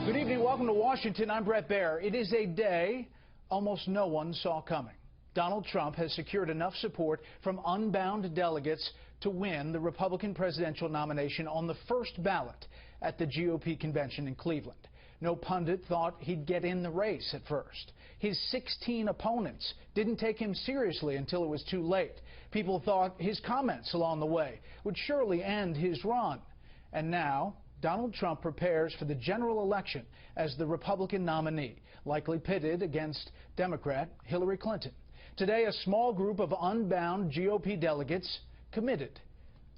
Good evening. Welcome to Washington. I'm Brett Baer. It is a day almost no one saw coming. Donald Trump has secured enough support from unbound delegates to win the Republican presidential nomination on the first ballot at the GOP convention in Cleveland. No pundit thought he'd get in the race at first. His 16 opponents didn't take him seriously until it was too late. People thought his comments along the way would surely end his run. And now Donald Trump prepares for the general election as the Republican nominee, likely pitted against Democrat Hillary Clinton. Today, a small group of unbound GOP delegates committed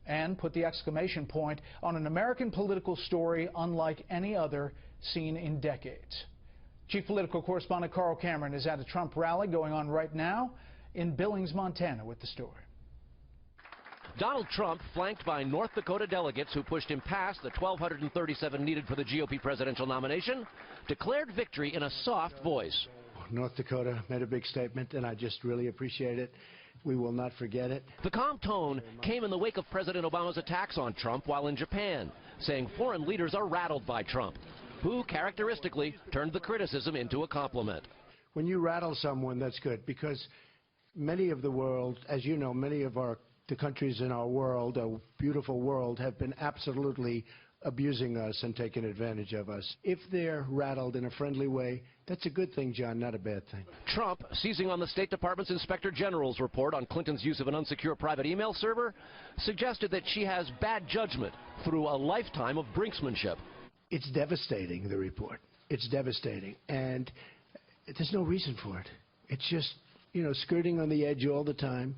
and put the exclamation point on an American political story unlike any other seen in decades. Chief political correspondent Carl Cameron is at a Trump rally going on right now in Billings, Montana, with the story. Donald Trump, flanked by North Dakota delegates who pushed him past the 1,237 needed for the GOP presidential nomination, declared victory in a soft voice. North Dakota made a big statement, and I just really appreciate it. We will not forget it. The calm tone came in the wake of President Obama's attacks on Trump while in Japan, saying foreign leaders are rattled by Trump, who characteristically turned the criticism into a compliment. When you rattle someone, that's good, because many of the world, as you know, many of the countries in our world, a beautiful world, have been absolutely abusing us and taking advantage of us. If they're rattled in a friendly way, that's a good thing, John, not a bad thing. Trump, seizing on the State Department's Inspector General's report on Clinton's use of an unsecure private email server, suggested that she has bad judgment through a lifetime of brinksmanship. It's devastating, the report. It's devastating, and there's no reason for it. It's just, skirting on the edge all the time.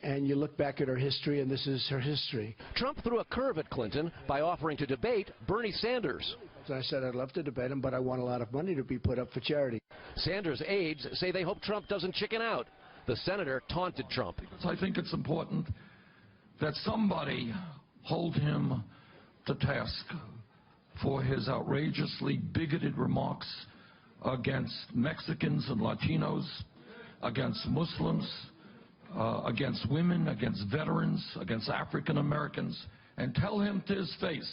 And you look back at her history, and this is her history. Trump threw a curve at Clinton by offering to debate Bernie Sanders. So I said I'd love to debate him, but I want a lot of money to be put up for charity. Sanders' aides say they hope Trump doesn't chicken out. The senator taunted Trump. I think it's important that somebody hold him to task for his outrageously bigoted remarks against Mexicans and Latinos, against Muslims, against women, against veterans, against African Americans, and tell him to his face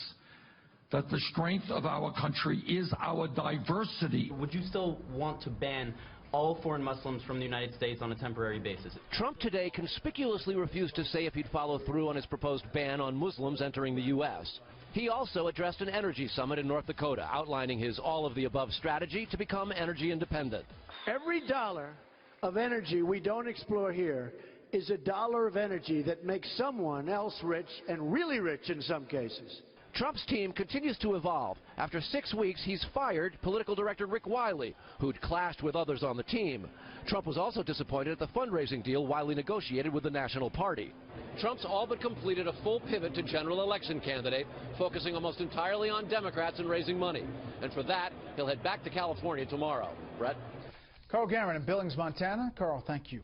that the strength of our country is our diversity. Would you still want to ban all foreign Muslims from the United States on a temporary basis? Trump today conspicuously refused to say if he'd follow through on his proposed ban on Muslims entering the U.S. He also addressed an energy summit in North Dakota, outlining his all-of-the-above strategy to become energy independent. Every dollar of energy we don't explore here is a dollar of energy that makes someone else rich, and really rich in some cases. Trump's team continues to evolve. After 6 weeks, he's fired political director Rick Wiley, who'd clashed with others on the team. Trump was also disappointed at the fundraising deal Wiley negotiated with the National Party. Trump's all but completed a full pivot to general election candidate, focusing almost entirely on Democrats and raising money. And for that, he'll head back to California tomorrow. Brett? Carl Cameron in Billings, Montana. Carl, thank you.